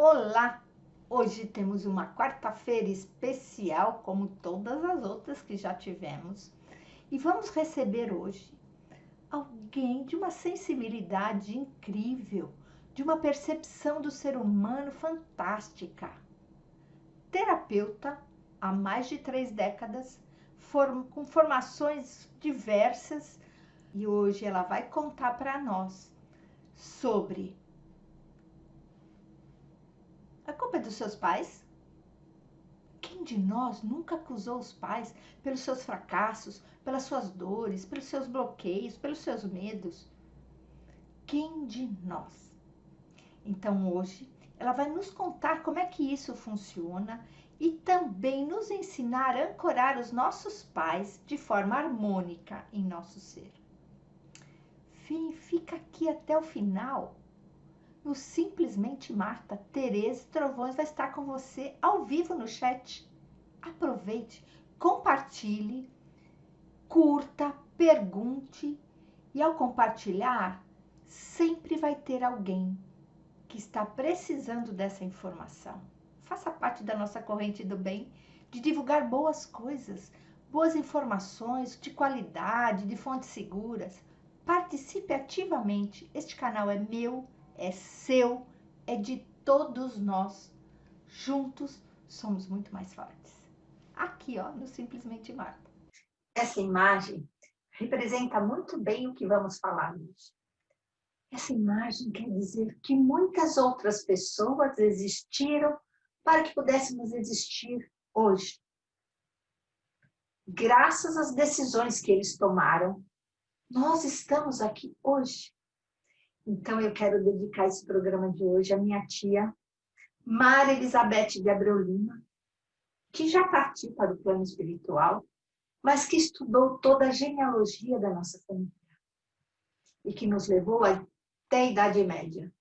Olá! Hoje temos uma quarta-feira especial, como todas as outras que já tivemos, e vamos receber hoje alguém de uma sensibilidade incrível, de uma percepção do ser humano fantástica. Terapeuta há mais de 3 décadas, com formações diversas, e hoje ela vai contar para nós sobre a culpa é dos seus pais. Quem de nós nunca acusou os pais pelos seus fracassos, pelas suas dores, pelos seus bloqueios, pelos seus medos? Quem de nós? Então hoje ela vai nos contar como é que isso funciona e também nos ensinar a ancorar os nossos pais de forma harmônica em nosso ser. Fica aqui até o final. No Simplesmente Marta, Tereza Trovões vai estar com você ao vivo no chat. Aproveite, compartilhe, curta, pergunte e ao compartilhar, sempre vai ter alguém que está precisando dessa informação. Faça parte da nossa corrente do bem, de divulgar boas coisas, boas informações de qualidade, de fontes seguras. Participe ativamente. Este canal é meu, é seu, é de todos nós. Juntos somos muito mais fortes. Aqui, ó, no Simplesmente Marta. Essa imagem representa muito bem o que vamos falar hoje. Essa imagem quer dizer que muitas outras pessoas existiram para que pudéssemos existir hoje. Graças às decisões que eles tomaram, nós estamos aqui hoje. Então eu quero dedicar esse programa de hoje à minha tia, Maria Elizabeth de Abreu Lima, que já participa do plano espiritual, mas que estudou toda a genealogia da nossa família e que nos levou até a Idade Média.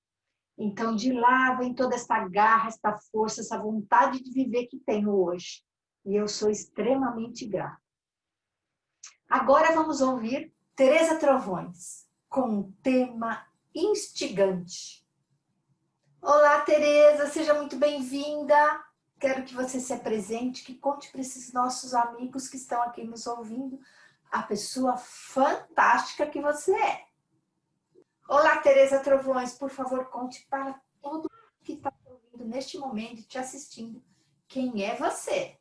Então, de lá vem toda essa garra, essa força, essa vontade de viver que tenho hoje. E eu sou extremamente grata. Agora vamos ouvir Tereza Trovões, com um tema instigante. Olá, Tereza, seja muito bem-vinda. Quero que você se apresente, que conte para esses nossos amigos que estão aqui nos ouvindo a pessoa fantástica que você é. Olá, Tereza Trovões, por favor, conte para todo mundo que está te ouvindo neste momento, te assistindo, quem é você?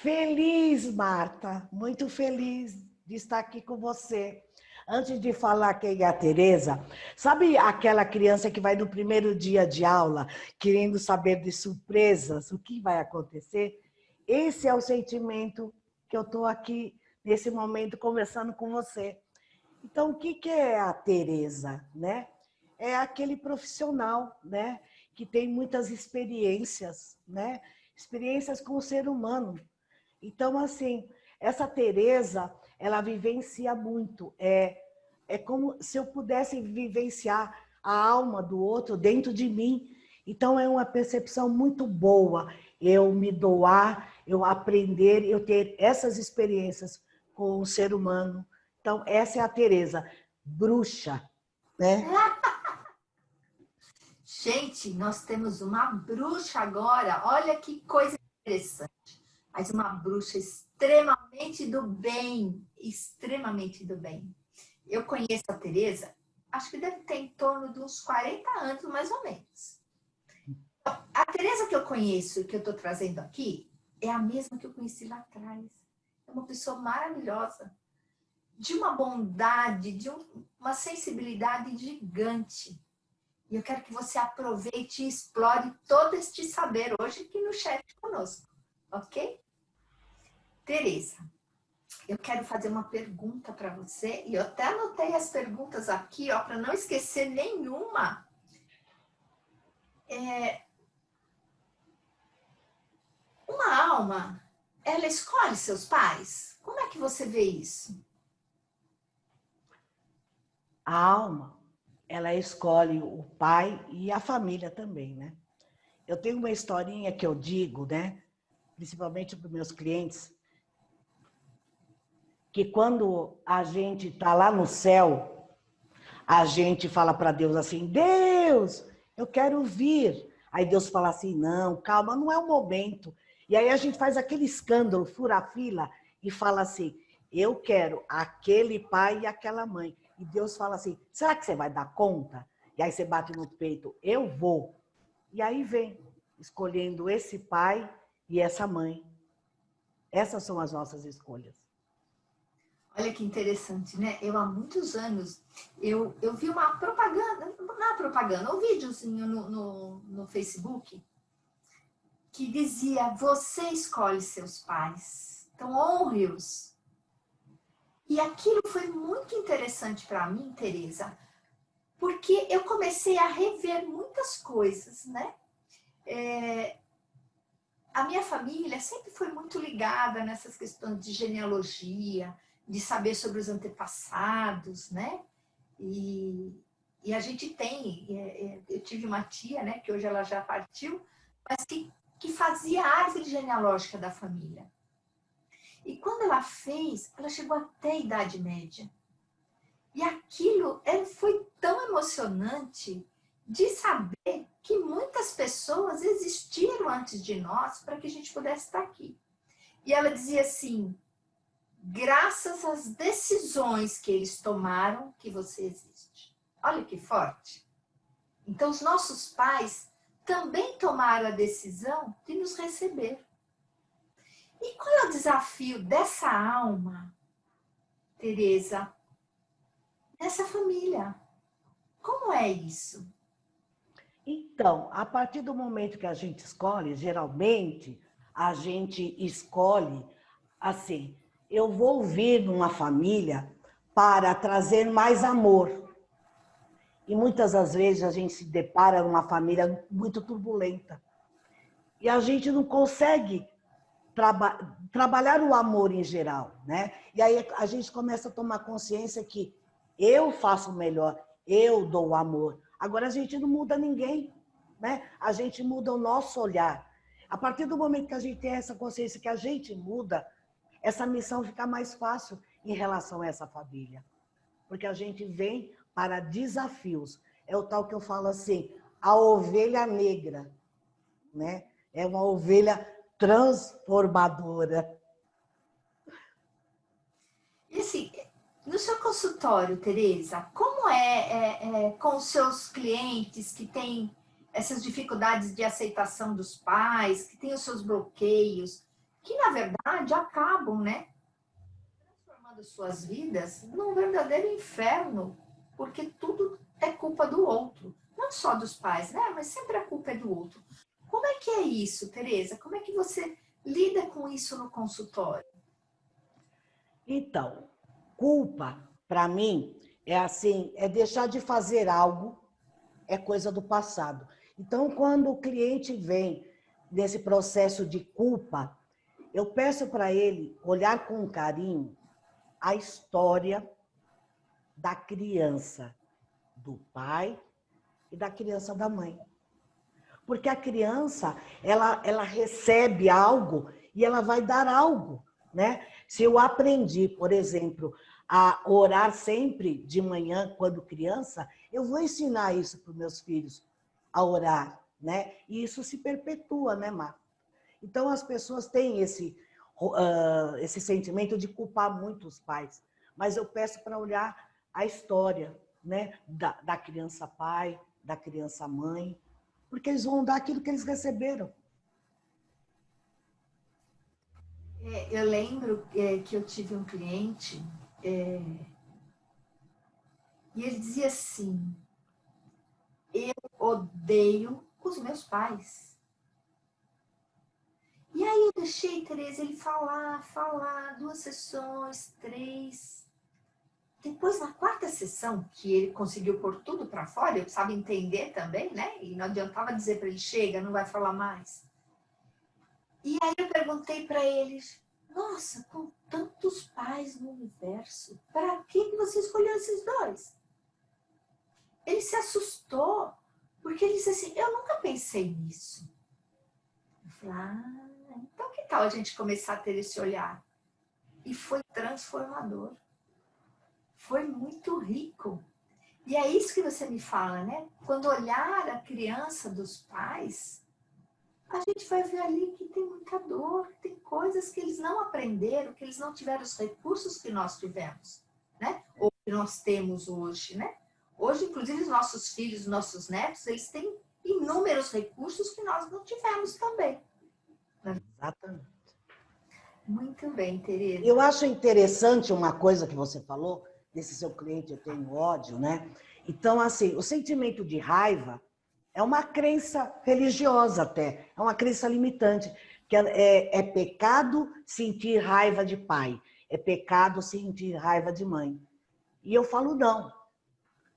Feliz, Marta, muito feliz de estar aqui com você. Antes de falar quem é a Tereza, sabe aquela criança que vai no primeiro dia de aula querendo saber de surpresas, o que vai acontecer? Esse é o sentimento que eu estou aqui nesse momento conversando com você. Então, o que é a Tereza, né? É aquele profissional, né, que tem muitas experiências, né? Experiências com o ser humano. Então, assim, essa Tereza, ela vivencia muito. É como se eu pudesse vivenciar a alma do outro dentro de mim. Então, é uma percepção muito boa eu me doar, eu aprender, eu ter essas experiências com o ser humano. Então, essa é a Tereza, bruxa, né? Gente, nós temos uma bruxa agora, olha que coisa interessante. Mas uma bruxa extremamente do bem, extremamente do bem. Eu conheço a Tereza, acho que deve ter em torno de uns 40 anos, mais ou menos. A Tereza que eu conheço, que eu estou trazendo aqui, é a mesma que eu conheci lá atrás. É uma pessoa maravilhosa, de uma bondade, de uma sensibilidade gigante. E eu quero que você aproveite e explore todo este saber hoje aqui no chat conosco, ok? Tereza, eu quero fazer uma pergunta para você, e eu até anotei as perguntas aqui, ó, para não esquecer nenhuma. Uma alma, ela escolhe seus pais? Como é que você vê isso? A alma, ela escolhe o pai e a família também, né? Eu tenho uma historinha que eu digo, né? Principalmente para os meus clientes, que quando a gente está lá no céu, a gente fala para Deus assim, Deus, eu quero vir. Aí Deus fala assim, não, calma, não é o momento. E aí a gente faz aquele escândalo, fura a fila e fala assim, eu quero aquele pai e aquela mãe. E Deus fala assim, será que você vai dar conta? E aí você bate no peito, eu vou. E aí vem, escolhendo esse pai e essa mãe. Essas são as nossas escolhas. Olha que interessante, né? Eu há muitos anos, eu vi uma propaganda, não é propaganda, um videozinho no Facebook, que dizia, você escolhe seus pais, então honre-os. E aquilo foi muito interessante para mim, Tereza, porque eu comecei a rever muitas coisas, né? A minha família sempre foi muito ligada nessas questões de genealogia, de saber sobre os antepassados, né? E a gente tem, eu tive uma tia, né, que hoje ela já partiu, mas que fazia a árvore genealógica da família. E quando ela fez, ela chegou até a Idade Média. E aquilo foi tão emocionante de saber que muitas pessoas existiram antes de nós para que a gente pudesse estar aqui. E ela dizia assim, graças às decisões que eles tomaram, que você existe. Olha que forte. Então, os nossos pais também tomaram a decisão de nos receber. E qual é o desafio dessa alma, Tereza, dessa família? Como é isso? Então, a partir do momento que a gente escolhe, geralmente, a gente escolhe assim, eu vou vir numa família para trazer mais amor. E muitas das vezes a gente se depara numa família muito turbulenta. E a gente não consegue trabalhar o amor em geral, né? E aí a gente começa a tomar consciência que eu faço o melhor, eu dou o amor. Agora a gente não muda ninguém, né? A gente muda o nosso olhar. A partir do momento que a gente tem essa consciência que a gente muda, essa missão fica mais fácil em relação a essa família. Porque a gente vem para desafios. É o tal que eu falo assim, a ovelha negra, né? É uma ovelha transformadora. E assim, no seu consultório, Tereza, como com os seus clientes que têm essas dificuldades de aceitação dos pais, que têm os seus bloqueios, que na verdade acabam, né, transformando suas vidas num verdadeiro inferno, porque tudo é culpa do outro, não só dos pais, né, mas sempre a culpa é do outro. Como é que é isso, Tereza? Como é que você lida com isso no consultório? Então, culpa, para mim, é assim, é deixar de fazer algo, é coisa do passado. Então, quando o cliente vem nesse processo de culpa, eu peço para ele olhar com carinho a história da criança, do pai e da criança da mãe. Porque a criança, ela recebe algo e ela vai dar algo, né? Se eu aprendi, por exemplo, a orar sempre de manhã quando criança, eu vou ensinar isso para os meus filhos, a orar, né? E isso se perpetua, né, Mar? Então as pessoas têm esse sentimento de culpar muito os pais, mas eu peço para olhar a história, né, da criança pai, da criança mãe, porque eles vão dar aquilo que eles receberam. Eu lembro que eu tive um cliente e ele dizia assim, eu odeio os meus pais. E aí eu deixei, Tereza, ele falar, 2 sessões, 3. Depois, na 4ª sessão, que ele conseguiu pôr tudo para fora, eu precisava entender também, né? E não adiantava dizer para ele, chega, não vai falar mais. E aí eu perguntei para eles, nossa, com tantos pais no universo, para que você escolheu esses 2? Ele se assustou, porque ele disse assim, eu nunca pensei nisso. Eu falei, então que tal a gente começar a ter esse olhar? E foi transformador. Foi muito rico. E é isso que você me fala, né? Quando olhar a criança dos pais, a gente vai ver ali que tem muita dor, tem coisas que eles não aprenderam, que eles não tiveram os recursos que nós tivemos, né? Ou que nós temos hoje, né? Hoje, inclusive, os nossos filhos, os nossos netos, eles têm inúmeros recursos que nós não tivemos também. Exatamente. Muito bem, Tereza. Eu acho interessante uma coisa que você falou, desse seu cliente, eu tenho ódio, né? Então, assim, o sentimento de raiva é uma crença religiosa até, é uma crença limitante, que é pecado sentir raiva de pai, é pecado sentir raiva de mãe. E eu falo, não,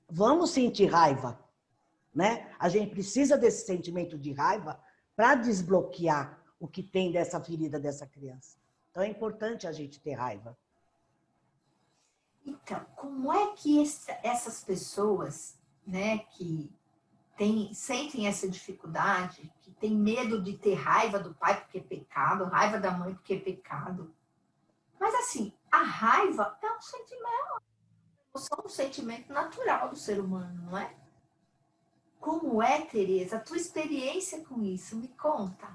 vamos sentir raiva, né? A gente precisa desse sentimento de raiva para desbloquear o que tem dessa ferida dessa criança. Então é importante a gente ter raiva. Então, como é que essas pessoas, né, que sentem essa dificuldade, que tem medo de ter raiva do pai porque é pecado, raiva da mãe porque é pecado. Mas assim, a raiva é um sentimento natural do ser humano, não é? Como é, Tereza, a tua experiência com isso? Me conta.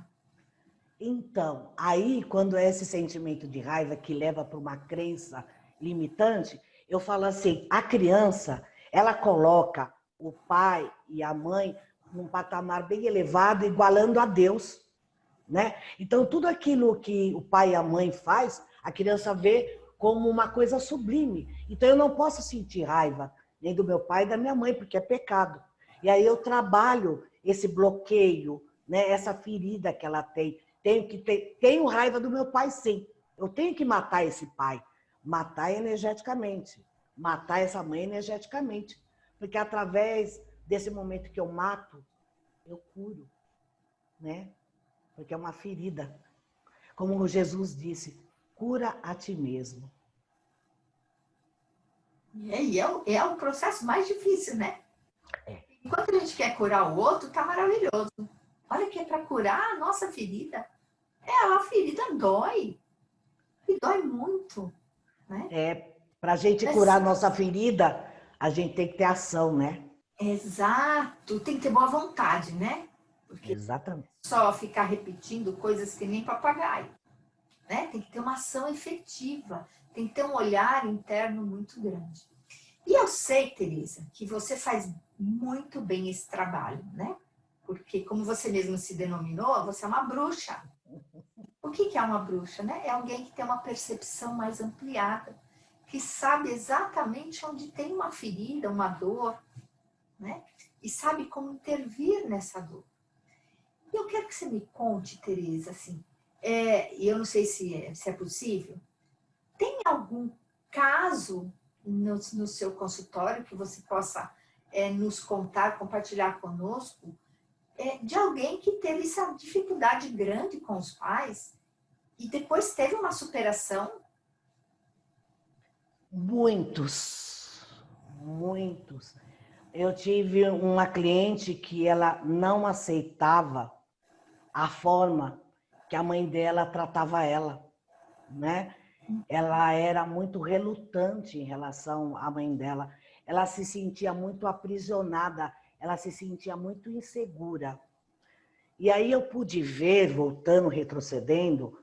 Então, aí, quando é esse sentimento de raiva que leva para uma crença limitante, eu falo assim, a criança, ela coloca o pai e a mãe num patamar bem elevado, igualando a Deus, né? Então, tudo aquilo que o pai e a mãe faz, a criança vê como uma coisa sublime. Então, eu não posso sentir raiva nem do meu pai e da minha mãe, porque é pecado. E aí eu trabalho esse bloqueio, né? Essa ferida que ela tem. Tenho raiva do meu pai, sim. Eu tenho que matar esse pai. Matar energeticamente. Matar essa mãe energeticamente. Porque através desse momento que eu mato, eu curo, né? Porque é uma ferida. Como Jesus disse, cura a ti mesmo. É o processo mais difícil, né? É. Enquanto a gente quer curar o outro, tá maravilhoso. Olha que é para curar a nossa ferida. A ferida dói. E dói muito, né? Para a gente curar a nossa ferida, a gente tem que ter ação, né? Exato. Tem que ter boa vontade, né? Porque Exatamente. só ficar repetindo coisas que nem papagaio, né? Tem que ter uma ação efetiva. Tem que ter um olhar interno muito grande. E eu sei, Tereza, que você faz muito bem esse trabalho, né? Porque, como você mesmo se denominou, você é uma bruxa. O que é uma bruxa, né? É alguém que tem uma percepção mais ampliada, que sabe exatamente onde tem uma ferida, uma dor, né? E sabe como intervir nessa dor. E eu quero que você me conte, Tereza, assim, e eu não sei se é possível, tem algum caso no seu consultório que você possa nos contar, compartilhar conosco, de alguém que teve essa dificuldade grande com os pais e depois teve uma superação? Muitos, muitos. Eu tive uma cliente que ela não aceitava a forma que a mãe dela tratava ela, né? Ela era muito relutante em relação à mãe dela. Ela se sentia muito aprisionada, ela se sentia muito insegura. E aí eu pude ver, voltando, retrocedendo,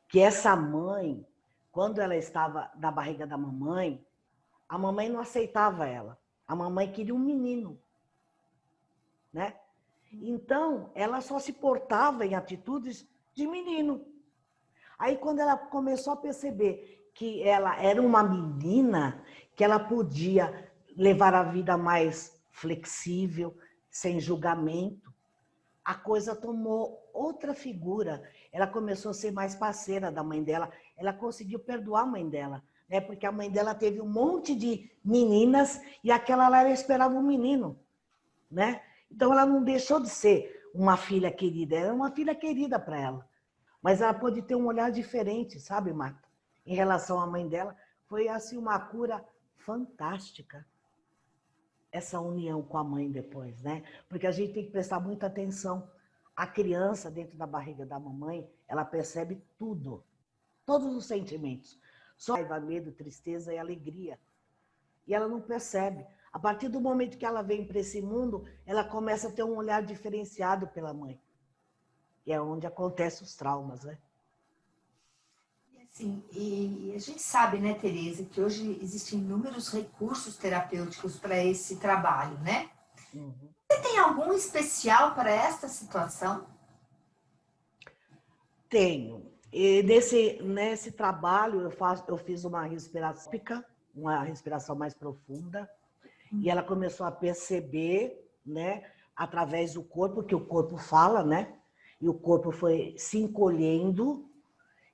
que essa mãe, quando ela estava na barriga da mamãe, a mamãe não aceitava ela. A mamãe queria um menino, né? Então, ela só se portava em atitudes de menino. Aí, quando ela começou a perceber que ela era uma menina, que ela podia levar a vida mais flexível, sem julgamento, a coisa tomou outra figura. Ela começou a ser mais parceira da mãe dela. Ela conseguiu perdoar a mãe dela, né? Porque a mãe dela teve um monte de meninas e aquela lá ela esperava um menino, né? Então ela não deixou de ser uma filha querida, era uma filha querida para ela. Mas ela pôde ter um olhar diferente, sabe, Marta? Em relação à mãe dela, foi assim uma cura fantástica. Essa união com a mãe depois, né? Porque a gente tem que prestar muita atenção. A criança dentro da barriga da mamãe, ela percebe tudo, todos os sentimentos. Só raiva, medo, tristeza e alegria. E ela não percebe. A partir do momento que ela vem para esse mundo, ela começa a ter um olhar diferenciado pela mãe. E é onde acontecem os traumas, né? Assim, e a gente sabe, né, Tereza, que hoje existem inúmeros recursos terapêuticos para esse trabalho, né? Uhum. Você tem algum especial para esta situação? Tenho. E nesse trabalho eu fiz uma respiração mais profunda, e ela começou a perceber, né, através do corpo, que o corpo fala, né? E o corpo foi se encolhendo,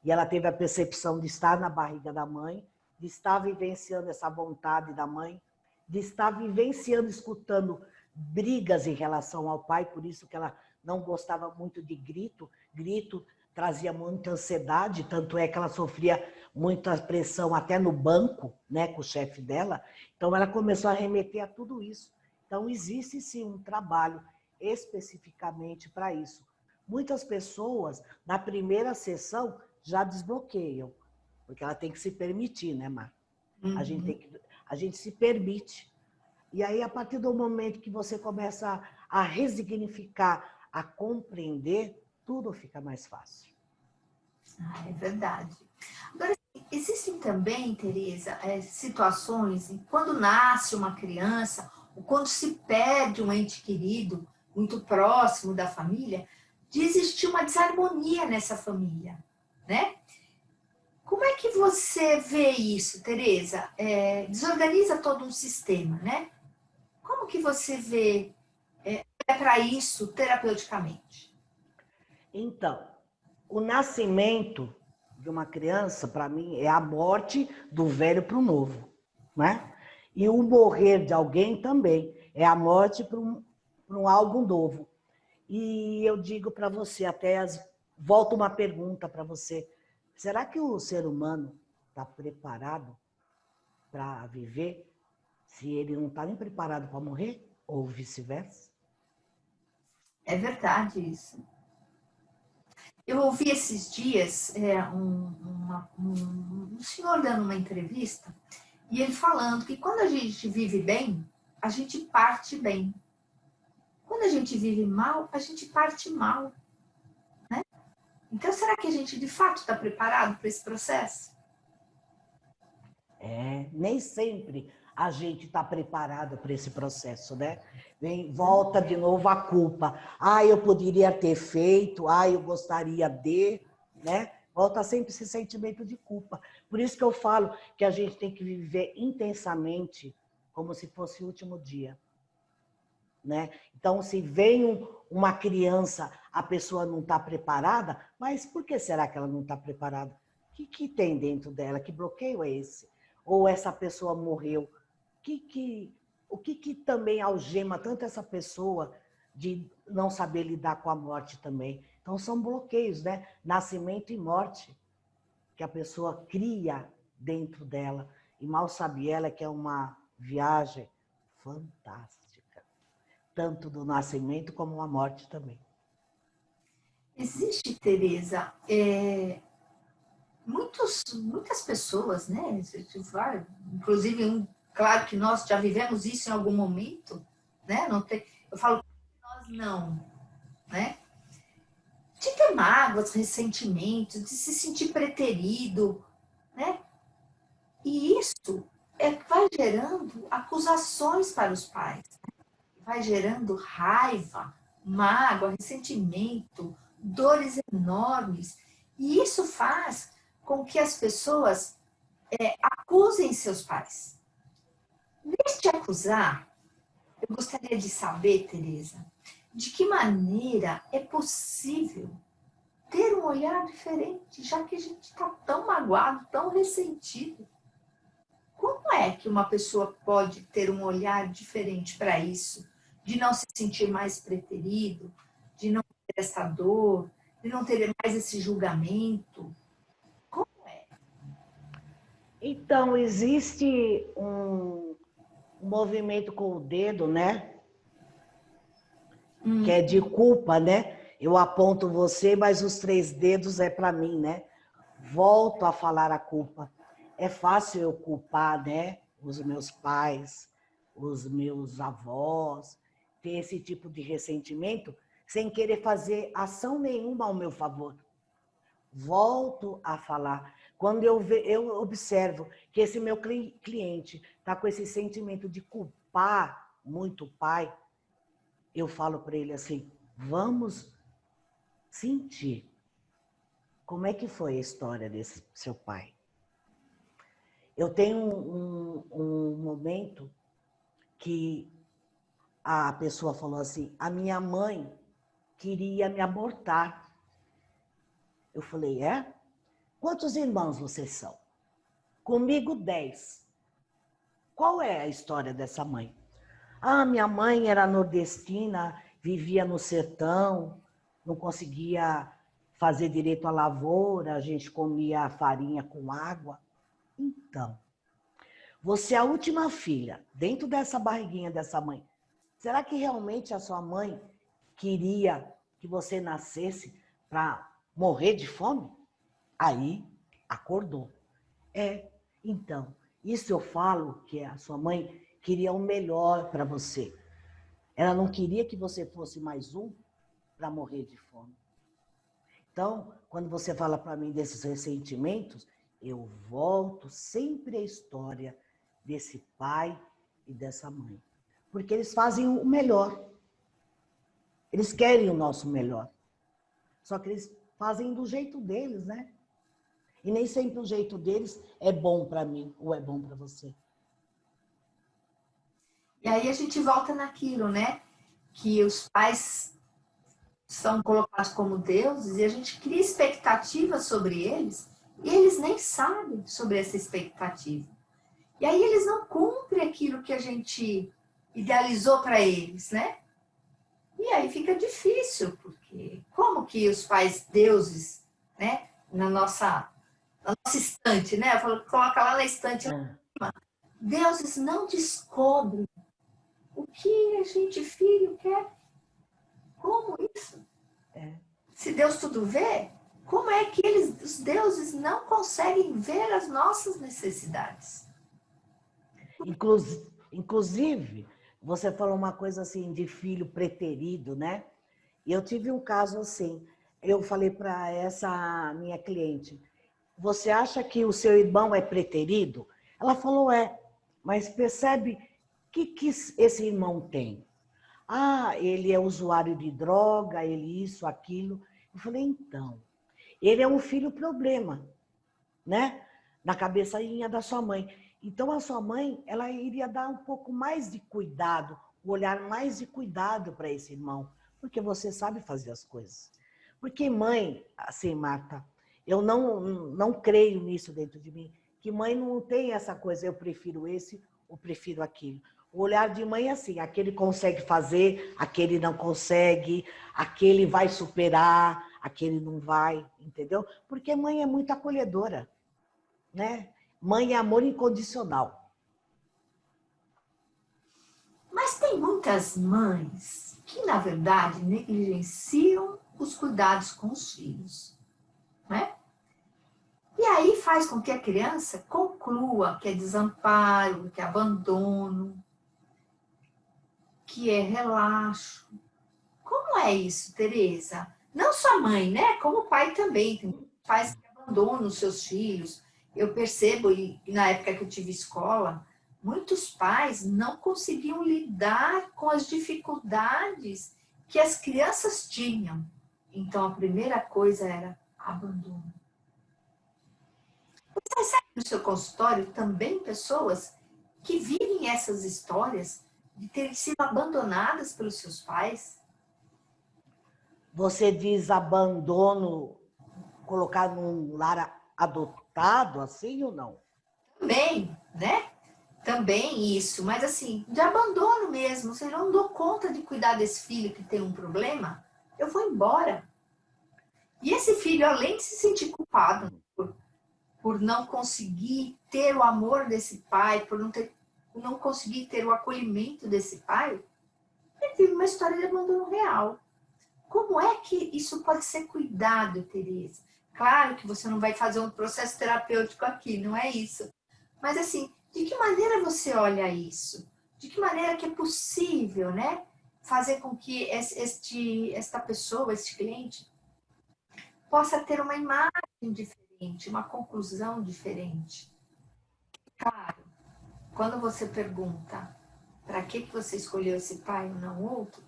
e ela teve a percepção de estar na barriga da mãe, de estar vivenciando essa vontade da mãe, de estar vivenciando, escutando brigas em relação ao pai, por isso que ela não gostava muito de grito. Grito trazia muita ansiedade, tanto é que ela sofria muita pressão até no banco, né, com o chefe dela. Então ela começou a remeter a tudo isso. Então existe sim um trabalho especificamente para isso. Muitas pessoas, na primeira sessão, já desbloqueiam, porque ela tem que se permitir, né, Mar? A gente se permite. E aí, a partir do momento que você começa a resignificar, a compreender, tudo fica mais fácil. Ah, é verdade. Agora, existem também, Tereza, situações em quando nasce uma criança, ou quando se perde um ente querido, muito próximo da família, de existir uma desarmonia nessa família, né? Como é que você vê isso, Tereza? Desorganiza todo um sistema, né? Como que você vê para isso terapeuticamente? Então, o nascimento de uma criança, para mim, é a morte do velho para o novo, né? E o morrer de alguém também é a morte para um algo novo. E eu digo para você, volta uma pergunta para você: será que o ser humano está preparado para viver se ele não está nem preparado para morrer? Ou vice-versa? É verdade isso. Eu ouvi esses dias um senhor dando uma entrevista e ele falando que quando a gente vive bem, a gente parte bem. Quando a gente vive mal, a gente parte mal. Né? Então, será que a gente de fato está preparado para esse processo? Nem sempre a gente está preparado para esse processo, né? Volta de novo a culpa. Eu poderia ter feito, eu gostaria de, né? Volta sempre esse sentimento de culpa. Por isso que eu falo que a gente tem que viver intensamente, como se fosse o último dia, né? Então, se vem uma criança, a pessoa não está preparada, mas por que será que ela não está preparada? O que tem dentro dela? Que bloqueio é esse? Ou essa pessoa morreu? O que também algema tanto essa pessoa de não saber lidar com a morte também? Então, são bloqueios, né? Nascimento e morte, que a pessoa cria dentro dela. E mal sabe ela que é uma viagem fantástica, tanto do nascimento como a morte também. Existe, Tereza, muitas pessoas, né? Inclusive, claro que nós já vivemos isso em algum momento, né? Eu falo que nós não, né? De ter mágoas, ressentimentos, de se sentir preterido, né? E isso vai gerando acusações para os pais, vai gerando raiva, mágoa, ressentimento, dores enormes. E isso faz com que as pessoas acusem seus pais. Em vez de acusar, eu gostaria de saber, Tereza, de que maneira é possível ter um olhar diferente, já que a gente está tão magoado, tão ressentido. Como é que uma pessoa pode ter um olhar diferente para isso? De não se sentir mais preterido, de não ter essa dor, de não ter mais esse julgamento? Como é? Então, existe um movimento com o dedo, né? Que é de culpa, né? Eu aponto você, mas os 3 dedos é para mim, né? Volto a falar a culpa. É fácil eu culpar, né? Os meus pais, os meus avós, ter esse tipo de ressentimento, sem querer fazer ação nenhuma ao meu favor. Volto a falar. Quando eu observo que esse meu cliente está com esse sentimento de culpar muito o pai, eu falo para ele assim, vamos sentir como é que foi a história desse seu pai. Eu tenho um momento que a pessoa falou assim, a minha mãe queria me abortar. Eu falei, é? Quantos irmãos vocês são? Comigo, 10. Qual é a história dessa mãe? Ah, minha mãe era nordestina, vivia no sertão, não conseguia fazer direito à lavoura, a gente comia farinha com água. Então, você é a última filha, dentro dessa barriguinha dessa mãe. Será que realmente a sua mãe queria que você nascesse para morrer de fome? Aí, acordou. Então, isso eu falo que a sua mãe queria o melhor para você. Ela não queria que você fosse mais um para morrer de fome. Então, quando você fala para mim desses ressentimentos, eu volto sempre à história desse pai e dessa mãe. Porque eles fazem o melhor. Eles querem o nosso melhor. Só que eles fazem do jeito deles, né? E nem sempre o jeito deles é bom para mim ou é bom para você. E aí a gente volta naquilo, né? Que os pais são colocados como deuses e a gente cria expectativas sobre eles e eles nem sabem sobre essa expectativa. E aí eles não cumprem aquilo que a gente idealizou para eles, né? E aí fica difícil, porque como que os pais deuses, né? Na nossa estante, né? Eu falo, coloca lá na estante. Deuses não descobrem o que a gente, filho, quer. Como isso? Se Deus tudo vê, como é que os deuses não conseguem ver as nossas necessidades? Inclusive, você falou uma coisa assim de filho preterido, né? E eu tive um caso assim. Eu falei para essa minha cliente, você acha que o seu irmão é preterido? Ela falou, é. Mas percebe o que esse irmão tem? Ah, ele é usuário de droga, ele isso, aquilo. Eu falei, então, ele é um filho problema, né? Na cabecinha da sua mãe. Então, a sua mãe, ela iria dar um pouco mais de cuidado, um olhar mais de cuidado para esse irmão, porque você sabe fazer as coisas. Porque mãe, assim, Marta, eu não creio nisso dentro de mim, que mãe não tem essa coisa, eu prefiro esse ou prefiro aquilo. O olhar de mãe é assim, aquele consegue fazer, aquele não consegue, aquele vai superar, aquele não vai, entendeu? Porque mãe é muito acolhedora, né? Mãe é amor incondicional. Mas tem muitas mães que, na verdade, negligenciam os cuidados com os filhos, né? E aí faz com que a criança conclua que é desamparo, que é abandono, que é relaxo. Como é isso, Tereza? Não só a mãe, né? Como o pai também. Tem pais que abandonam os seus filhos. Eu percebo, e na época que eu tive escola, muitos pais não conseguiam lidar com as dificuldades que as crianças tinham. Então, a primeira coisa era abandono. Você recebe no seu consultório também pessoas que vivem essas histórias de terem sido abandonadas pelos seus pais? Você diz abandono, colocar num lar adotado, assim ou não? Também, né? Também isso, mas assim, de abandono mesmo. Você não dou conta de cuidar desse filho que tem um problema, eu vou embora. E esse filho, além de se sentir culpado por não conseguir ter o amor desse pai, por não conseguir ter o acolhimento desse pai, ele vive uma história de abandono real. Como é que isso pode ser cuidado, Tereza? Claro que você não vai fazer um processo terapêutico aqui, não é isso. Mas assim, de que maneira você olha isso? De que maneira que é possível, né, fazer com que esta pessoa, este cliente, possa ter uma imagem diferente, uma conclusão diferente. Claro, quando você pergunta para que você escolheu esse pai e não outro,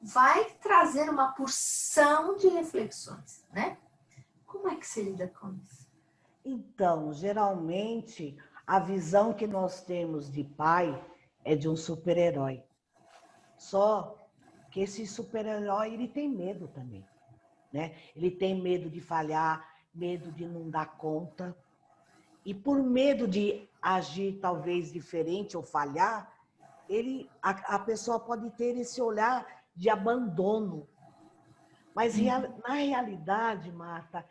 vai trazer uma porção de reflexões, né? Como é que você lida com isso? Então, geralmente, a visão que nós temos de pai é de um super-herói. Só que esse super-herói, ele tem medo também, né? Ele tem medo de falhar, medo de não dar conta. E por medo de agir talvez diferente ou falhar, a pessoa pode ter esse olhar de abandono. Mas na realidade, Marta,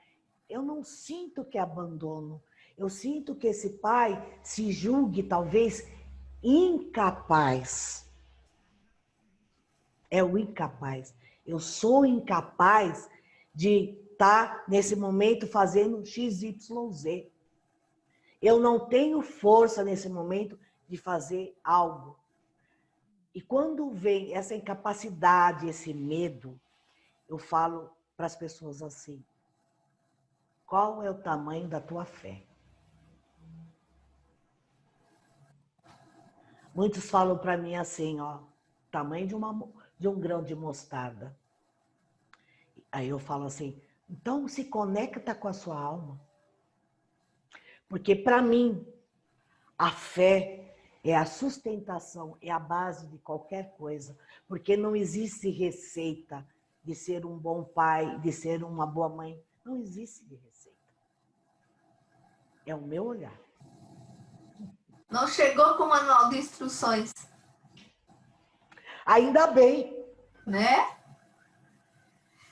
eu não sinto que é abandono. Eu sinto que esse pai se julgue talvez incapaz. É o incapaz. Eu sou incapaz de estar nesse momento fazendo XYZ. Eu não tenho força nesse momento de fazer algo. E quando vem essa incapacidade, esse medo, eu falo para as pessoas assim: qual é o tamanho da tua fé? Muitos falam para mim assim, ó, tamanho de um grão de mostarda. Aí eu falo assim, então se conecta com a sua alma. Porque para mim, a fé é a sustentação, é a base de qualquer coisa. Porque não existe receita de ser um bom pai, de ser uma boa mãe. Não existe de receita. É o meu olhar. Não chegou com o manual de instruções, Ainda bem. né?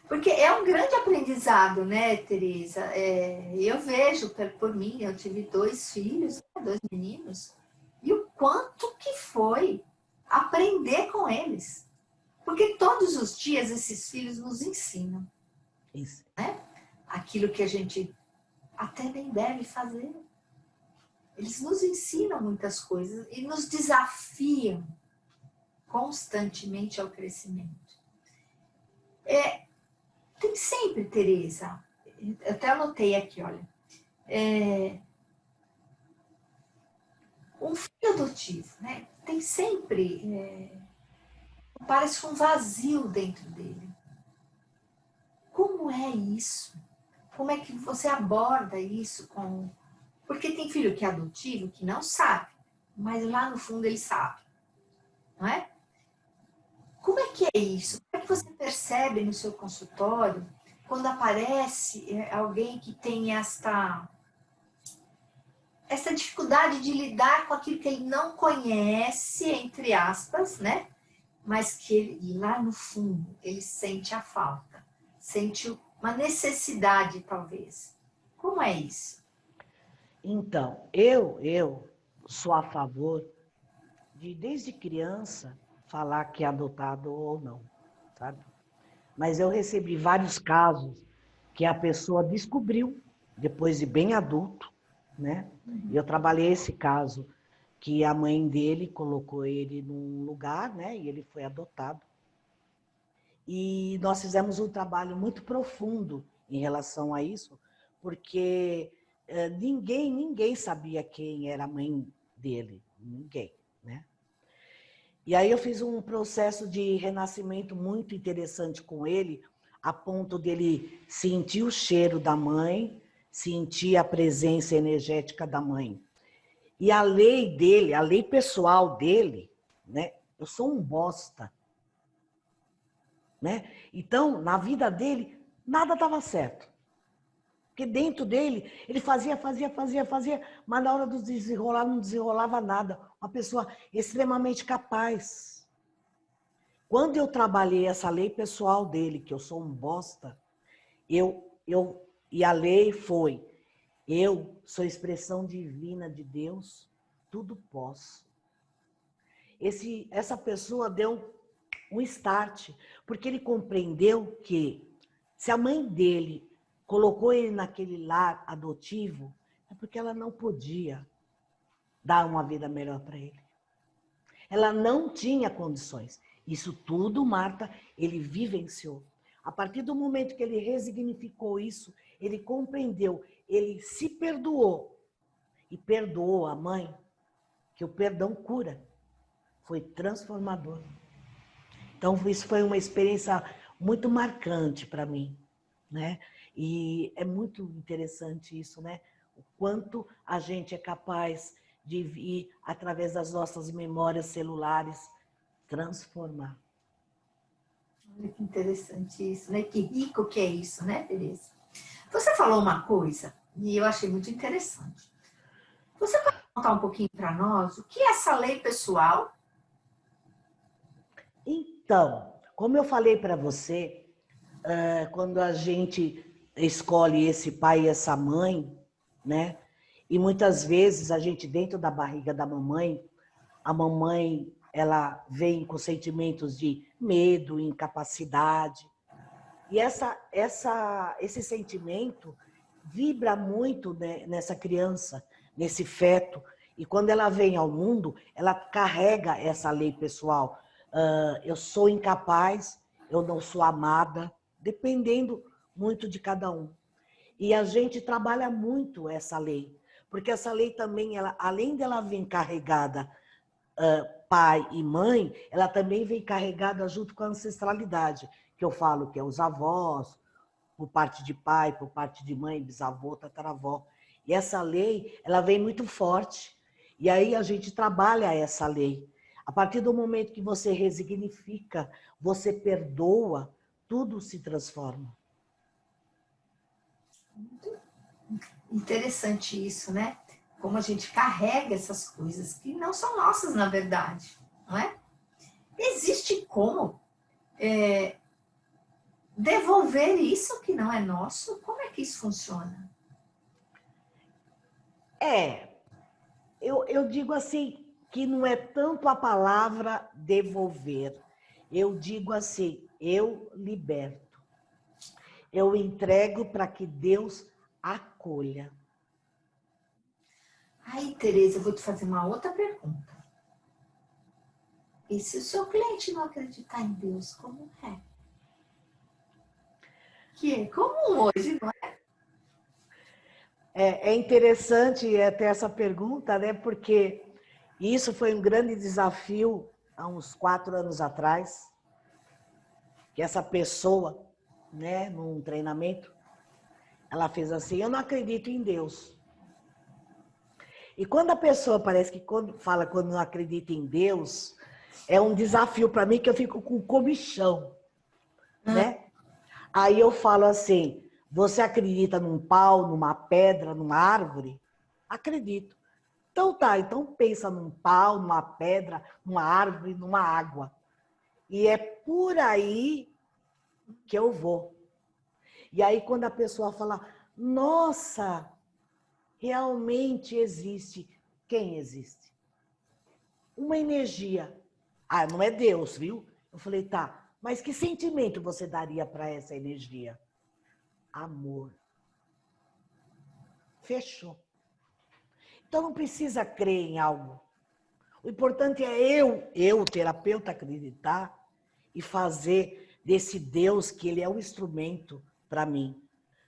Porque é um grande aprendizado, né, Teresa? Eu vejo por mim, eu tive 2 filhos, 2 meninos, e o quanto que foi aprender com eles. Porque todos os dias esses filhos nos ensinam, Isso. né? Aquilo que a gente até nem deve fazer. Eles nos ensinam muitas coisas e nos desafiam constantemente ao crescimento. Tem sempre, Teresa, eu até anotei aqui, olha, um filho adotivo, né? Tem sempre, parece um vazio dentro dele. Como é isso? Como é que você aborda isso com... Porque tem filho que é adotivo que não sabe, mas lá no fundo ele sabe, não é? Como é que é isso? Como é que você percebe no seu consultório quando aparece alguém que tem essa dificuldade de lidar com aquilo que ele não conhece, entre aspas, né? Mas que ele, lá no fundo, ele sente a falta, sente uma necessidade, talvez. Como é isso? Então, eu sou a favor de, desde criança, falar que é adotado ou não, sabe? Mas eu recebi vários casos que a pessoa descobriu, depois de bem adulto, né? E eu trabalhei esse caso, que a mãe dele colocou ele num lugar, né? E ele foi adotado. E nós fizemos um trabalho muito profundo em relação a isso, porque ninguém sabia quem era a mãe dele, ninguém, né? E aí eu fiz um processo de renascimento muito interessante com ele, a ponto dele sentir o cheiro da mãe, sentir a presença energética da mãe. E a lei dele, a lei pessoal dele, né? Eu sou um bosta, né? Então, na vida dele, nada estava certo. Porque dentro dele, ele fazia, mas na hora do desenrolar, não desenrolava nada. Uma pessoa extremamente capaz. Quando eu trabalhei essa lei pessoal dele, que eu sou um bosta, e a lei foi, eu sou expressão divina de Deus, tudo posso. Essa pessoa deu um start, porque ele compreendeu que se a mãe dele colocou ele naquele lar adotivo, é porque ela não podia dar uma vida melhor para ele. Ela não tinha condições. Isso tudo, Marta, ele vivenciou. A partir do momento que ele resignificou isso, ele compreendeu, ele se perdoou e perdoou a mãe, que o perdão cura. Foi transformador. Então, isso foi uma experiência muito marcante para mim, né? E é muito interessante isso, né? O quanto a gente é capaz de ir, através das nossas memórias celulares, transformar. Olha que interessante isso, né? Que rico que é isso, né, Tereza? Você falou uma coisa e eu achei muito interessante. Você pode contar um pouquinho para nós o que é essa lei pessoal? Então, como eu falei para você, quando a gente escolhe esse pai e essa mãe, né? E muitas vezes a gente dentro da barriga da mamãe, a mamãe ela vem com sentimentos de medo, incapacidade. E esse sentimento vibra muito, né, nessa criança, nesse feto. E quando ela vem ao mundo, ela carrega essa lei pessoal. Eu sou incapaz, eu não sou amada, dependendo muito de cada um. E a gente trabalha muito essa lei, porque essa lei também, ela, além dela vir carregada pai e mãe, ela também vem carregada junto com a ancestralidade, que eu falo que é os avós, por parte de pai, por parte de mãe, bisavô, tataravó. E essa lei, ela vem muito forte. E aí a gente trabalha essa lei. A partir do momento que você resignifica, você perdoa, tudo se transforma. Interessante isso, né? Como a gente carrega essas coisas que não são nossas, na verdade, não é? Existe como devolver isso que não é nosso? Como é que isso funciona? Eu digo assim, que não é tanto a palavra devolver. Eu digo assim, eu liberto. Eu entrego para que Deus acolha. Aí, Tereza, eu vou te fazer uma outra pergunta. E se o seu cliente não acreditar em Deus, como é? Que é comum hoje, não é? É interessante ter essa pergunta, né? Porque isso foi um grande desafio há uns 4 anos atrás, que essa pessoa, né, num treinamento, ela fez assim, eu não acredito em Deus. E quando a pessoa parece que quando não acredita em Deus, é um desafio para mim que eu fico com comichão, né? Aí eu falo assim, você acredita num pau, numa pedra, numa árvore? Acredito. Então tá, então pensa num pau, numa pedra, numa árvore, numa água. E é por aí que eu vou. E aí quando a pessoa fala, nossa, realmente existe. Quem existe? Uma energia. Ah, não é Deus, viu? Eu falei, tá, mas que sentimento você daria para essa energia? Amor. Fechou. Então não precisa crer em algo. O importante é eu, terapeuta, acreditar e fazer desse Deus que ele é um instrumento para mim.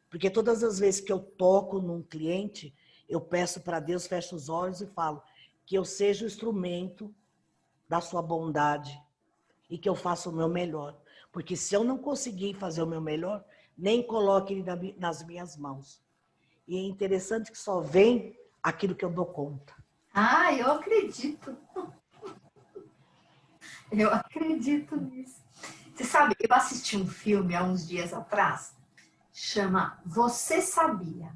Porque todas as vezes que eu toco num cliente, eu peço para Deus, fecho os olhos e falo que eu seja o instrumento da sua bondade e que eu faça o meu melhor. Porque se eu não conseguir fazer o meu melhor, nem coloque ele nas minhas mãos. E é interessante que só vem aquilo que eu dou conta. Ah, eu acredito. Eu acredito nisso. Você sabe, eu assisti um filme há uns dias atrás, chama Você Sabia?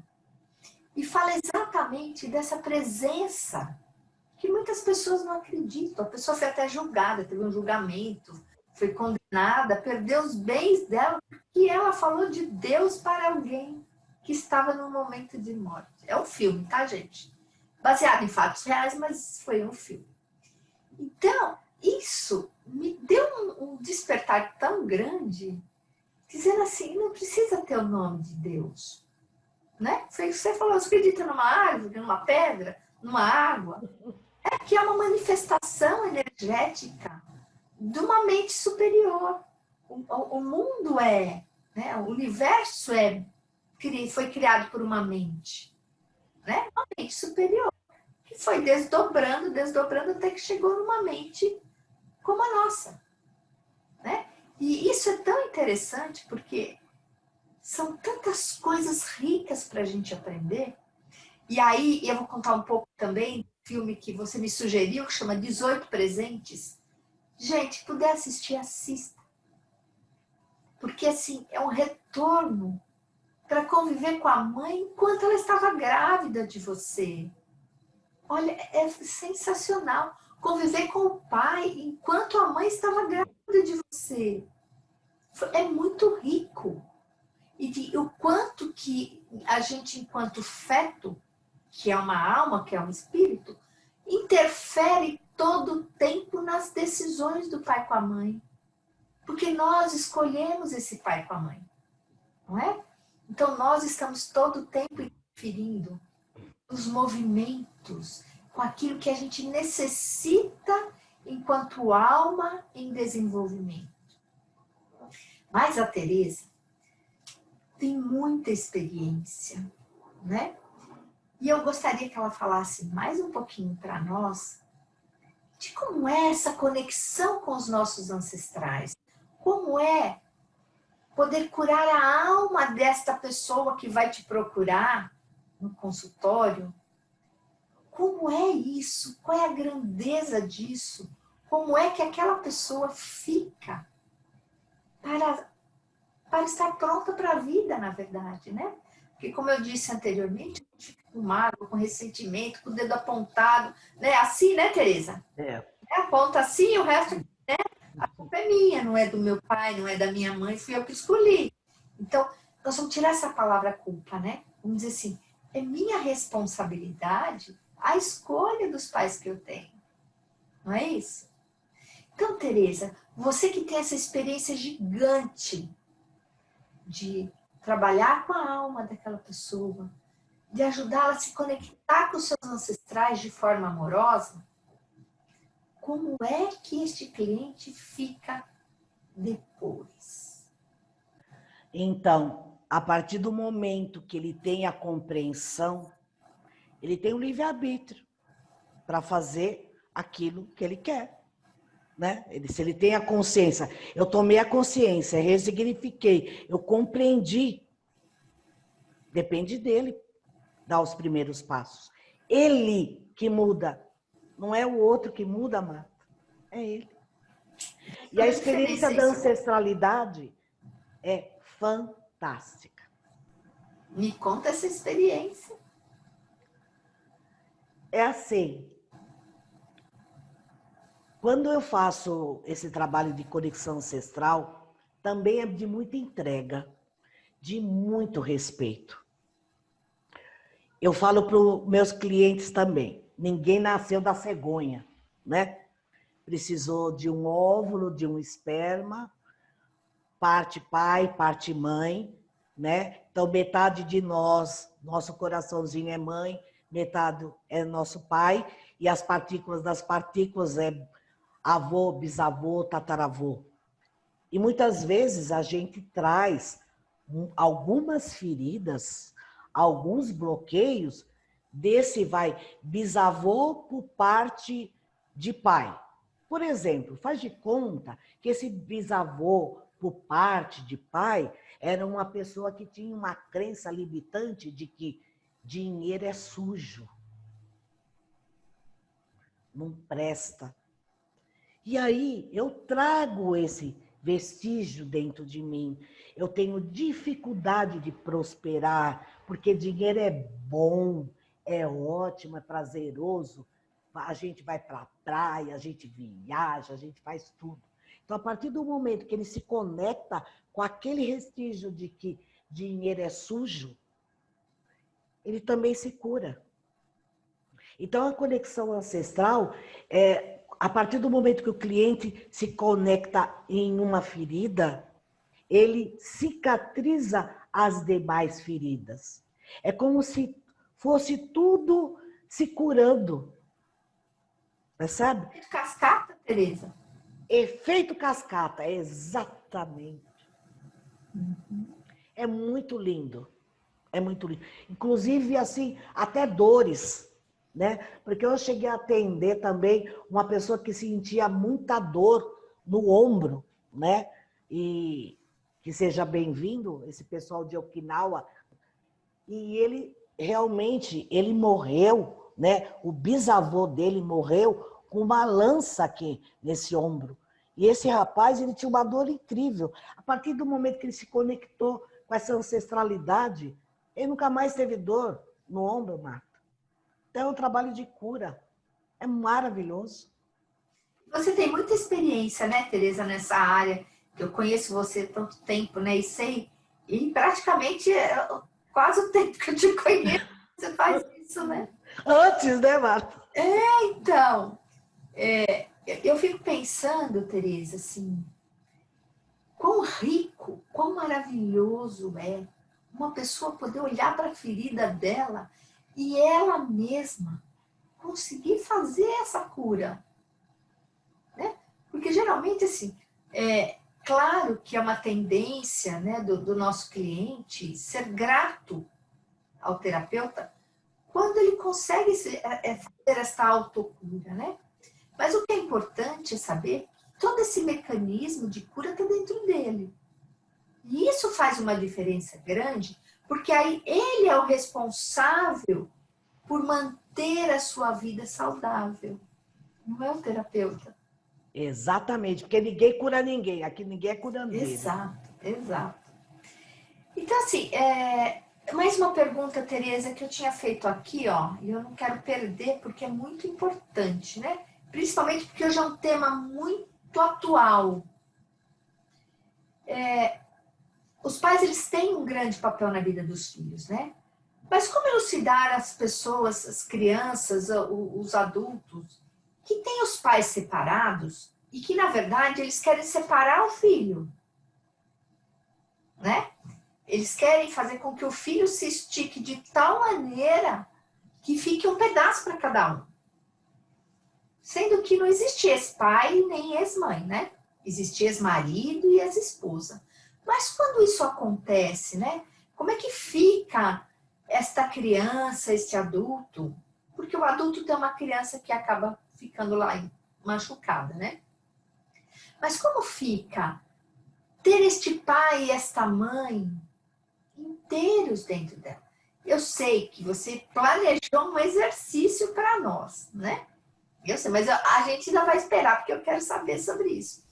E fala exatamente dessa presença que muitas pessoas não acreditam. A pessoa foi até julgada, teve um julgamento, foi condenada, perdeu os bens dela, porque ela falou de Deus para alguém que estava no momento de morte. É um filme, tá, gente? Baseado em fatos reais, mas foi um filme. Então, isso me deu um despertar tão grande, dizendo assim, não precisa ter o nome de Deus. Né? Foi o que você falou, você acredita numa árvore, numa pedra, numa água. É que é uma manifestação energética de uma mente superior. O mundo né? O universo foi criado por uma mente, né? Uma mente superior, que foi desdobrando, desdobrando, até que chegou numa mente como a nossa, né? E isso é tão interessante, porque são tantas coisas ricas para a gente aprender. E aí, eu vou contar um pouco também do filme que você me sugeriu, que chama 18 Presentes. Gente, puder assistir, assista. Porque, assim, é um retorno para conviver com a mãe enquanto ela estava grávida de você. Olha, é sensacional. Conviver com o pai enquanto a mãe estava grávida de você. É muito rico. E o quanto que a gente, enquanto feto, que é uma alma, que é um espírito, interfere todo o tempo nas decisões do pai com a mãe. Porque nós escolhemos esse pai com a mãe, não é? Então nós estamos todo o tempo interferindo nos movimentos, com aquilo que a gente necessita enquanto alma em desenvolvimento. Mas a Teresa tem muita experiência, né? E eu gostaria que ela falasse mais um pouquinho para nós de como é essa conexão com os nossos ancestrais. Como é poder curar a alma desta pessoa que vai te procurar no consultório. Como é isso? Qual é a grandeza disso? Como é que aquela pessoa fica para estar pronta para a vida, na verdade, né? Porque, como eu disse anteriormente, a gente fica com mágoa, com ressentimento, com o dedo apontado, né? Assim, né, Teresa? Aponta assim, o resto, né? A culpa é minha, não é do meu pai, não é da minha mãe, fui eu que escolhi. Então, nós vamos tirar essa palavra culpa, né? Vamos dizer assim, é minha responsabilidade a escolha dos pais que eu tenho. Não é isso? Então, Teresa, você que tem essa experiência gigante de trabalhar com a alma daquela pessoa, de ajudá-la a se conectar com os seus ancestrais de forma amorosa, como é que este cliente fica depois? Então, a partir do momento que ele tem a compreensão, ele tem o livre-arbítrio para fazer aquilo que ele quer. Né? Se ele tem a consciência, eu tomei a consciência, ressignifiquei, eu compreendi, depende dele dar os primeiros passos. Ele que muda, não é o outro que muda, Marta, é ele. E a experiência da ancestralidade é fantástica. Me conta essa experiência. É assim, quando eu faço esse trabalho de conexão ancestral, também é de muita entrega, de muito respeito. Eu falo para os meus clientes também, ninguém nasceu da cegonha, né? Precisou de um óvulo, de um esperma, parte pai, parte mãe, né? Então, metade de nós, nosso coraçãozinho é mãe, metade é nosso pai, e as partículas das partículas é avô, bisavô, tataravô. E muitas vezes a gente traz algumas feridas, alguns bloqueios desse bisavô por parte de pai. Por exemplo, faz de conta que esse bisavô por parte de pai era uma pessoa que tinha uma crença limitante de que dinheiro é sujo, não presta. E aí eu trago esse vestígio dentro de mim. Eu tenho dificuldade de prosperar, porque dinheiro é bom, é ótimo, é prazeroso. A gente vai para a praia, a gente viaja, a gente faz tudo. Então, a partir do momento que ele se conecta com aquele vestígio de que dinheiro é sujo, ele também se cura. Então, a conexão ancestral a partir do momento que o cliente se conecta em uma ferida, ele cicatriza as demais feridas. É como se fosse tudo se curando. Percebe? Efeito cascata, Tereza? Efeito cascata, exatamente. É muito lindo. É muito lindo. Inclusive, assim, até dores, né? Porque eu cheguei a atender também uma pessoa que sentia muita dor no ombro, né? E que seja bem-vindo, esse pessoal de Okinawa. E ele realmente, ele morreu, né? O bisavô dele morreu com uma lança aqui nesse ombro. E esse rapaz, ele tinha uma dor incrível. A partir do momento que ele se conectou com essa ancestralidade, ele nunca mais teve dor no ombro, Marta. Então é um trabalho de cura. É maravilhoso. Você tem muita experiência, né, Tereza, nessa área. Eu conheço você há tanto tempo, né? E sei, e praticamente quase o tempo que eu te conheço, você faz isso, né? Antes, né, Marta? Então, eu fico pensando, Tereza, assim, quão rico, quão maravilhoso é uma pessoa poder olhar para a ferida dela e ela mesma conseguir fazer essa cura, né? Porque geralmente, assim, claro que é uma tendência, né, do nosso cliente ser grato ao terapeuta quando ele consegue fazer essa autocura, né? Mas o que é importante é saber que todo esse mecanismo de cura está dentro dele. E isso faz uma diferença grande, porque aí ele é o responsável por manter a sua vida saudável. Não é o terapeuta. Exatamente, porque ninguém cura ninguém. Aqui ninguém é curandeiro. Exato, exato. Então, assim, mais uma pergunta, Tereza, que eu tinha feito aqui, ó, e eu não quero perder porque é muito importante, né? Principalmente porque hoje é um tema muito atual. Os pais, eles têm um grande papel na vida dos filhos, né? Mas como elucidar as pessoas, as crianças, os adultos, que têm os pais separados e que, na verdade, eles querem separar o filho, né? Eles querem fazer com que o filho se estique de tal maneira que fique um pedaço para cada um. Sendo que não existe ex-pai nem ex-mãe, né? Existe ex-marido e ex-esposa. Mas quando isso acontece, né? Como é que fica esta criança, este adulto? Porque o adulto tem uma criança que acaba ficando lá machucada, né? Mas como fica ter este pai e esta mãe inteiros dentro dela? Eu sei que você planejou um exercício para nós, né? Eu sei, mas a gente ainda vai esperar, porque eu quero saber sobre isso.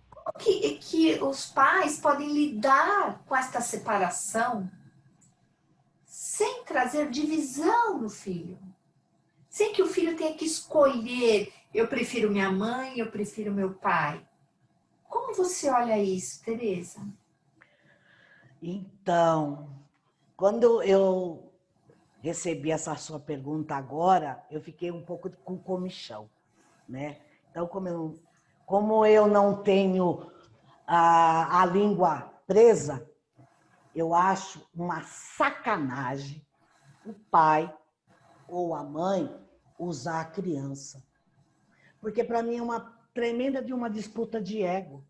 Como que os pais podem lidar com esta separação sem trazer divisão no filho? Sem que o filho tenha que escolher, eu prefiro minha mãe, eu prefiro meu pai. Como você olha isso, Tereza? Então, quando eu recebi essa sua pergunta agora, eu fiquei um pouco com comichão, né? Então, como eu não tenho a língua presa, eu acho uma sacanagem o pai ou a mãe usar a criança. Porque para mim é uma tremenda de uma disputa de ego,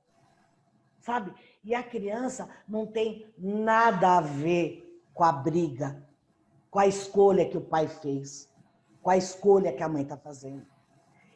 sabe? E a criança não tem nada a ver com a briga, com a escolha que o pai fez, com a escolha que a mãe está fazendo.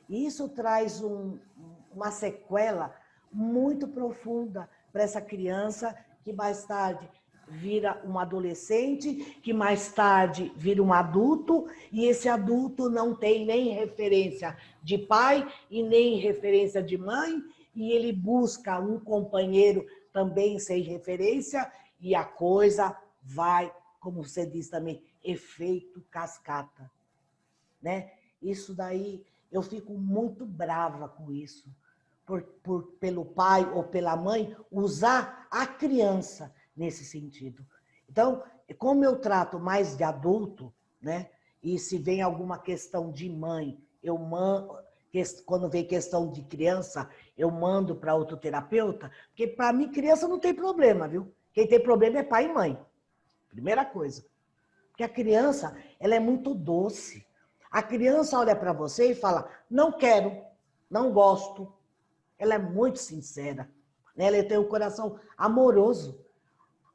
E isso traz uma sequela muito profunda para essa criança que mais tarde vira um adolescente, que mais tarde vira um adulto, e esse adulto não tem nem referência de pai e nem referência de mãe, e ele busca um companheiro também sem referência, e a coisa vai, como você diz também, efeito cascata, né? Isso daí, eu fico muito brava com isso, pelo pai ou pela mãe usar a criança nesse sentido. Então, como eu trato mais de adulto, né? E se vem alguma questão de mãe, quando vem questão de criança, eu mando para outro terapeuta, porque para mim criança não tem problema, viu? Quem tem problema é pai e mãe. Primeira coisa. Porque a criança, ela é muito doce. A criança olha para você e fala, não quero, não gosto. Ela é muito sincera, né? Ela tem um coração amoroso.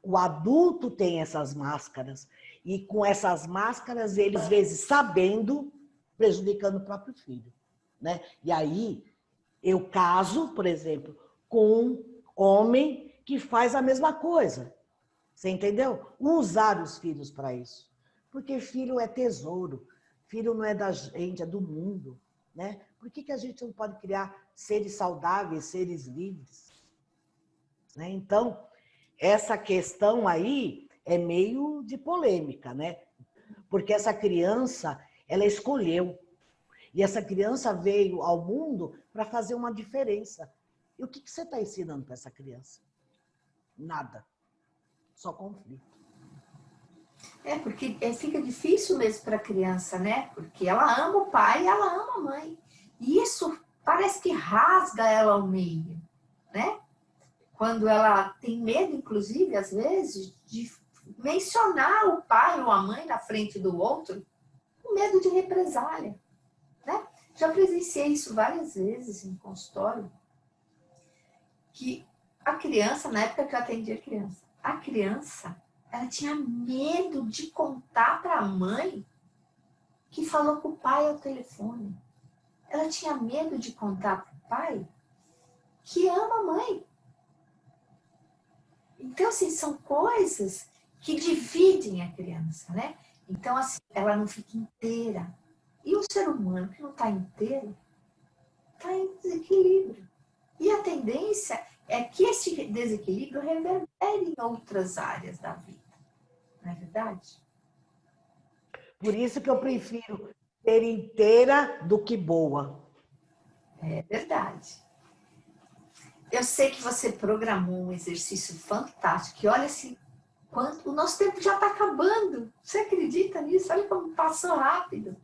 O adulto tem essas máscaras. E com essas máscaras, eles, às vezes, sabendo, prejudicando o próprio filho, né? E aí, eu caso, por exemplo, com um homem que faz a mesma coisa. Você entendeu? Usar os filhos para isso. Porque filho é tesouro. Filho não é da gente, é do mundo, né? Por que a gente não pode criar seres saudáveis, seres livres? Né? Então, essa questão aí é meio de polêmica, né? Porque essa criança, ela escolheu. E essa criança veio ao mundo para fazer uma diferença. E o que você está ensinando para essa criança? Nada. Só conflito. Porque fica difícil mesmo para a criança, né? Porque ela ama o pai e ela ama a mãe. E isso parece que rasga ela ao meio, né? Quando ela tem medo, inclusive, às vezes, de mencionar o pai ou a mãe na frente do outro, com medo de represália, né? Já presenciei isso várias vezes em consultório, que a criança, na época que eu atendia a criança, ela tinha medo de contar para a mãe que falou com o pai ao telefone. Ela tinha medo de contar para o pai que ama a mãe. Então, assim, são coisas que dividem a criança, né? Então, assim, ela não fica inteira. E o ser humano que não está inteiro, está em desequilíbrio. E a tendência é que esse desequilíbrio reverbere em outras áreas da vida. Não é verdade? Por isso que eu prefiro ser inteira do que boa. É verdade. Eu sei que você programou um exercício fantástico. E olha assim, quanto o nosso tempo já está acabando. Você acredita nisso? Olha como passou rápido.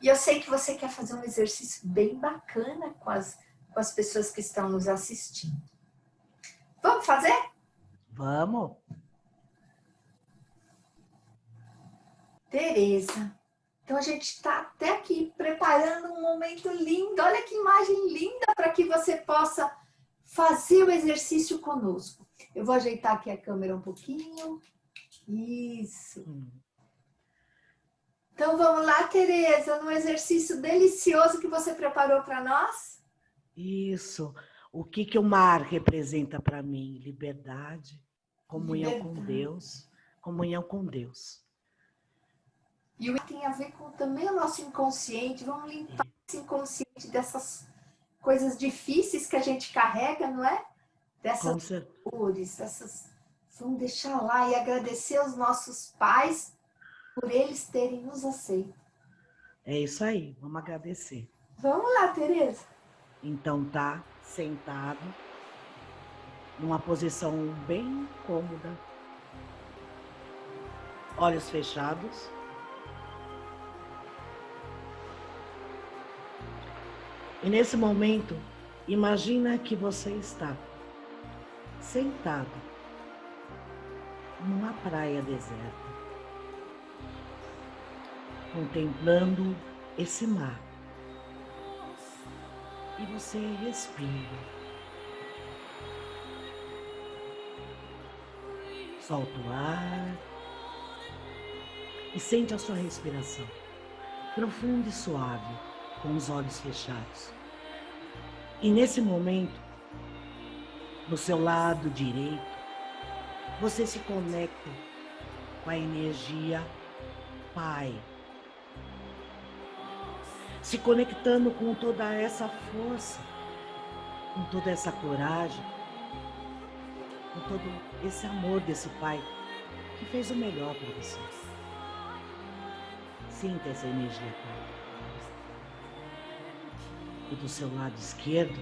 E eu sei que você quer fazer um exercício bem bacana com as pessoas que estão nos assistindo. Vamos fazer? Vamos. Tereza. Então a gente está até aqui preparando um momento lindo. Olha que imagem linda para que você possa fazer o exercício conosco. Eu vou ajeitar aqui a câmera um pouquinho. Isso. Então vamos lá, Tereza, no exercício delicioso que você preparou para nós? Isso. O que o mar representa para mim? Liberdade, comunhão com Deus, comunhão com Deus. E o tem a ver com também o nosso inconsciente. Vamos limpar esse inconsciente dessas coisas difíceis que a gente carrega, não é? Dessas dores, dessas... Vamos deixar lá e agradecer aos nossos pais por eles terem nos aceito. É isso aí, vamos agradecer. Vamos lá, Tereza. Então tá sentado, numa posição bem cômoda, olhos fechados. E nesse momento, imagina que você está sentado numa praia deserta, contemplando esse mar. E você respira. Solta o ar e sente a sua respiração, profunda e suave, com os olhos fechados. E nesse momento, no seu lado direito, você se conecta com a energia Pai, se conectando com toda essa força, com toda essa coragem, com todo esse amor desse Pai que fez o melhor para você. Sinta essa energia, Pai. E do seu lado esquerdo,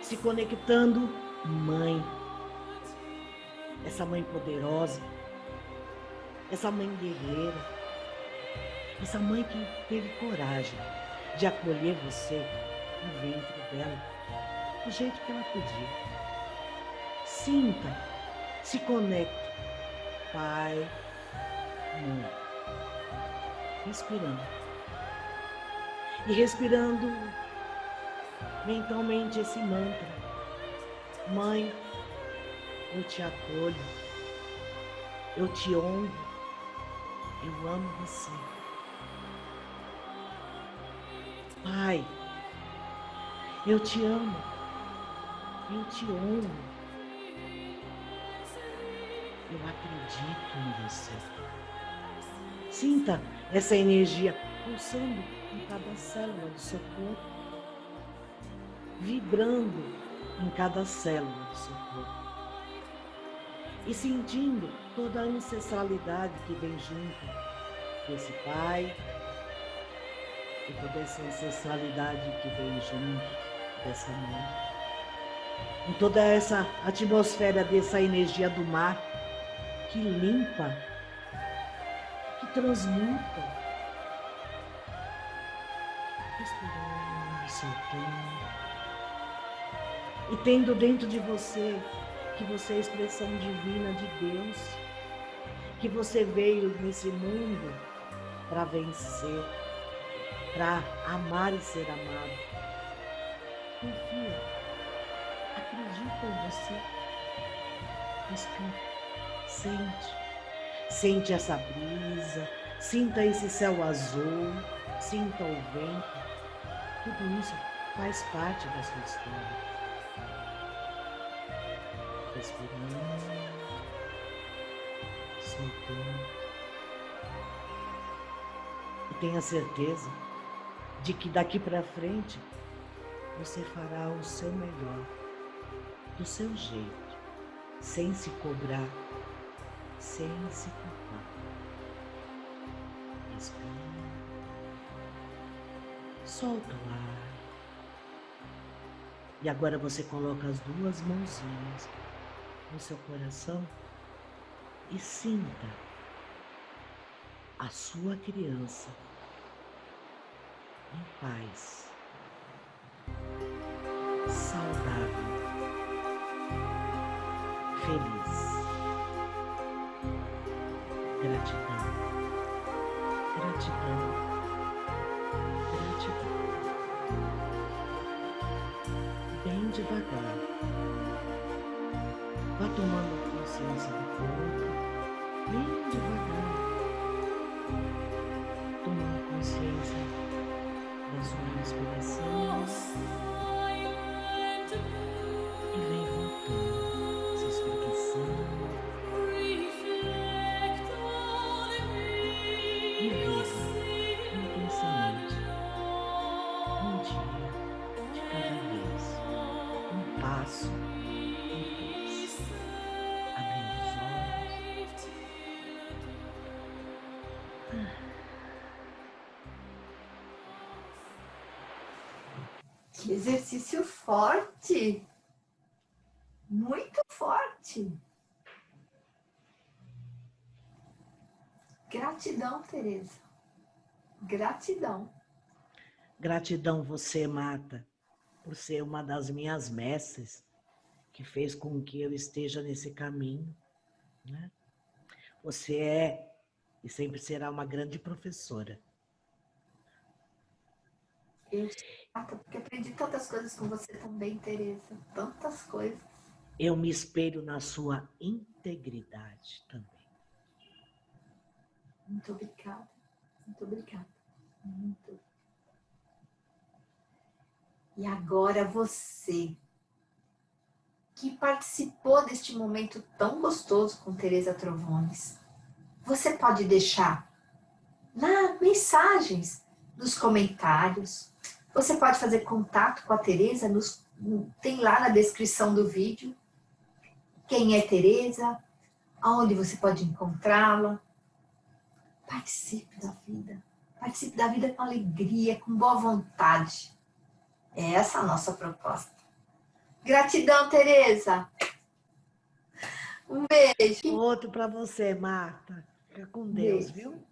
se conectando, mãe. Essa mãe poderosa, essa mãe guerreira, essa mãe que teve coragem de acolher você no ventre dela, do jeito que ela pediu. Sinta, se conecte, Pai, Mãe. respirando. E respirando mentalmente esse mantra. Mãe, eu te acolho, eu te honro, eu amo você. Pai, eu te amo, eu te honro, eu acredito em você. Sinta essa energia pulsando em cada célula do seu corpo, vibrando em cada célula do seu corpo e sentindo toda a ancestralidade que vem junto desse pai e toda essa ancestralidade que vem junto dessa mãe. Em toda essa atmosfera dessa energia do mar que limpa, que transmuta, respirando, soltando. E tendo dentro de você que você é a expressão divina de Deus, que você veio nesse mundo para vencer, para amar e ser amado. Confia, acredita em você. Respira, sente essa brisa, sinta esse céu azul, sinta o vento. Tudo isso faz parte da sua história. Respirando, soltando. E tenha certeza de que daqui para frente você fará o seu melhor, do seu jeito, sem se cobrar, sem se culpar. Respira, solta o ar. E agora você coloca as duas mãozinhas no seu coração e sinta a sua criança em paz, saudável, feliz. Gratidão, gratidão, gratidão. Bem devagar. Vá tomando consciência do corpo, bem devagar, tomando consciência da sua respiração e vem voltando, se espreguiçando e viva intensamente, um dia de cada vez, um passo. Que exercício forte! Muito forte! Gratidão, Tereza. Gratidão. Gratidão você, Marta, por ser uma das minhas mestres que fez com que eu esteja nesse caminho, né? Você é e sempre será uma grande professora. Eu sou grata porque aprendi tantas coisas com você também, Tereza. Tantas coisas. Eu me espelho na sua integridade também. Muito obrigada. Muito obrigada. Muito. E agora você, que participou deste momento tão gostoso com Tereza Trovones, você pode deixar lá mensagens nos comentários. Você pode fazer contato com a Tereza, tem lá na descrição do vídeo quem é Tereza, aonde você pode encontrá-la. Participe da vida com alegria, com boa vontade. É essa a nossa proposta. Gratidão, Tereza. Um beijo. Outro para você, Marta. Fica com Deus, viu?